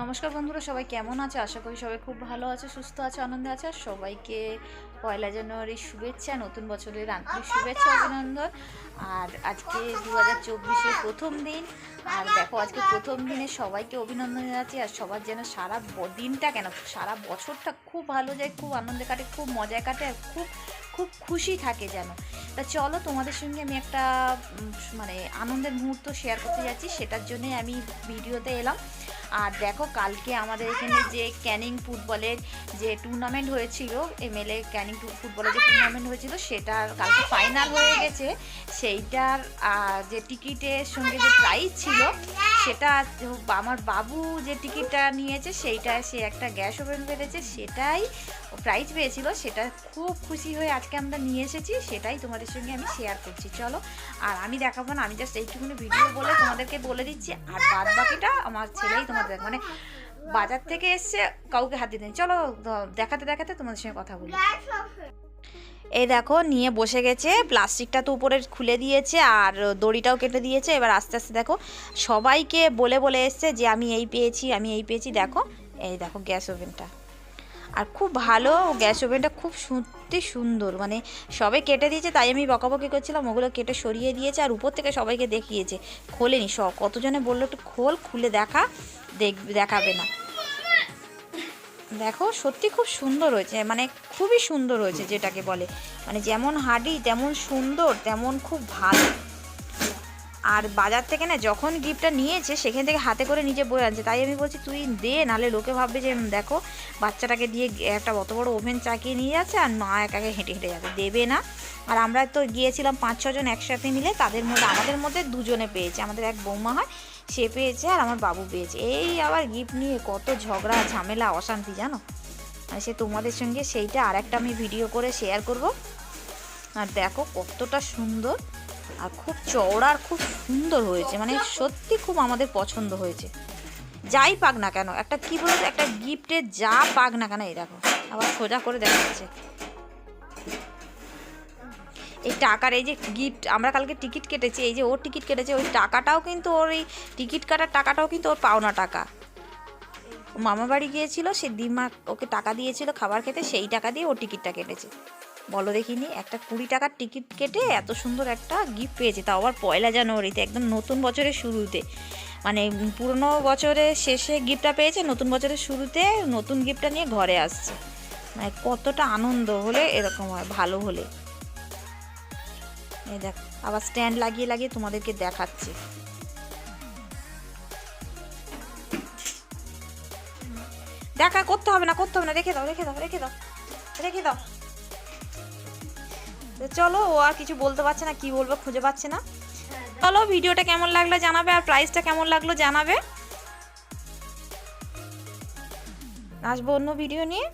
নমস্কার বন্ধুরা, সবাই কেমন আছে? আশা করি সবাই খুব ভালো আছে, সুস্থ আছে, আনন্দে আছে। আর সবাইকে পয়লা জানুয়ারির শুভেচ্ছা, নতুন বছরের আন্তরিক শুভেচ্ছা, অভিনন্দন। আর আজকে 2024-এর প্রথম দিন। আর দেখো, আজকে প্রথম দিনে সবাইকে অভিনন্দন জানাচ্ছি। আর সবার যেন সারা দিনটা কেন সারা বছরটা খুব ভালো যায়, খুব আনন্দে কাটে, খুব মজায় কাটে, আর খুব খুব খুশি থাকে যেন। তা চলো, তোমাদের সঙ্গে আমি একটা মানে আনন্দের মুহূর্ত শেয়ার করতে যাচ্ছি, সেটার জন্যই আমি ভিডিওতে এলাম। আর দেখো, কালকে আমাদের এখানে যে ক্যানিং ফুটবলের যে টুর্নামেন্ট হয়েছিল, এমএলএ ক্যানিং ফুটবলের যে টুর্নামেন্ট হয়েছিল, সেটার কালকে ফাইনাল হয়ে গেছে। সেইটার যে টিকিটের সঙ্গে যে প্রাইজ ছিল, সেটা আমার বাবু যে টিকিটটা নিয়েছে, সেইটা সে একটা গ্যাস ওভেন পেয়েছে, সেটাই প্রাইজ পেয়েছিল। সেটা খুব খুশি হয়ে আজকে আমরা নিয়ে এসেছি, সেটাই তোমাদের সঙ্গে আমি শেয়ার করছি। চলো, আর আমি দেখাবো না, আমি জাস্ট এইটুকুনি ভিডিও বলে তোমাদেরকে বলে দিচ্ছি। আর বাদ বাকিটা আমার ছেলেই তোমাদের মানে বাজার থেকে এসছে, কাউকে হাত দিতে। চলো দেখাতে দেখাতে তোমাদের সঙ্গে কথা বলি। এই দেখো, নিয়ে বসে গেছে। প্লাস্টিকটা তো উপরে খুলে দিয়েছে আর দড়িটাও কেটে দিয়েছে। এবার আস্তে আস্তে দেখো, সবাইকে বলে বলে এসছে যে আমি এই পেয়েছি, আমি এই পেয়েছি। দেখো, এই দেখো গ্যাস ওভেনটা, আর খুব ভালো গ্যাস ওভেনটা, খুব সত্যি সুন্দর। মানে সবাই কেটে দিয়েছে, তাই আমি বকাবকি করছিলাম, ওগুলো কেটে সরিয়ে দিয়েছে। আর উপর থেকে সবাইকে দেখিয়েছে, খোলেনি। কতজনে বললো একটু খোল, খুলে দেখা, দেখাবে না। দেখো, সত্যি খুব সুন্দর হয়েছে, মানে খুবই সুন্দর হয়েছে, যেটাকে বলে মানে যেমন হাডি তেমন সুন্দর, তেমন খুব ভালো। আর বাজার থেকে না যখন গিফটটা নিয়েছে, সেখান থেকে হাতে করে নিজে বয়ে আনছে। তাই আমি বলছি তুই দে, নাহলে লোকে ভাববে যে দেখো বাচ্চাটাকে দিয়ে একটা অত বড় ওভেন চাকিয়ে নিয়ে যাচ্ছে, আর মা একাকে হেঁটে হেঁটে যাবে, দেবে না। আর আমরা তো গিয়েছিলাম 5-6 জন একসাথে মিলে, তাদের মধ্যে আমাদের মধ্যে দুজনে পেয়েছে। আমাদের এক বৌমা হয়, সে পেয়েছে, আর আমার বাবু পেয়েছে। এই আবার গিফট নিয়ে কত ঝগড়া ঝামেলা অশান্তি জানো। আর সে তোমাদের সঙ্গে সেইটা আর একটা আমি ভিডিও করে শেয়ার করব। আর দেখো কতটা সুন্দর, আর খুব চওড়া, আর খুব সুন্দর হয়েছে, মানে সত্যি খুব আমাদের পছন্দ হয়েছে। যাই পাক না কেন, একটা কি বলতো, একটা গিফটে যা পাক না কেন, এই দেখো আবার সোজা করে দেখাচ্ছে। এই টাকার, এই যে গিফট, আমরা কালকে টিকিট কেটেছি, এই যে ওর টিকিট কেটেছে, ওই টাকাটাও কিন্তু ওর, এই টিকিট কাটার টাকাটাও কিন্তু ওর পাওনা টাকা। মামা বাড়ি গিয়েছিল, সে দিমা ওকে টাকা দিয়েছিল খাবার খেতে, সেই টাকা দিয়ে ও টিকিটটা কেটেছে। বলো দেখিনি, একটা 20 টাকার টিকিট কেটে এত সুন্দর একটা গিফট পেয়েছে, তাও আবার পয়লা জানুয়ারিতে, একদম নতুন বছরের শুরুতে। মানে পুরনো বছরের শেষে গিফটটা পেয়েছে, নতুন বছরের শুরুতে নতুন গিফটটা নিয়ে ঘরে আসছে। মানে কতটা আনন্দ হলে এরকম হয়, ভালো হলে। এই দেখ, আবার স্ট্যান্ড লাগিয়ে লাগিয়ে তোমাদেরকে দেখাচ্ছে। দেখা করতে হবে না, করতে হবে না, রেখে দাও, রেখে দাও, রেখে দাও, রেখে দাও। চলো, ও আর কিছু বলতে পারছে না, কি বলবো খুঁজে পাচ্ছে না। চলো, ভিডিওটা কেমন লাগলো জানাবে, আর প্রাইসটা কেমন লাগলো জানাবে। আসবো অন্য ভিডিও নিয়ে।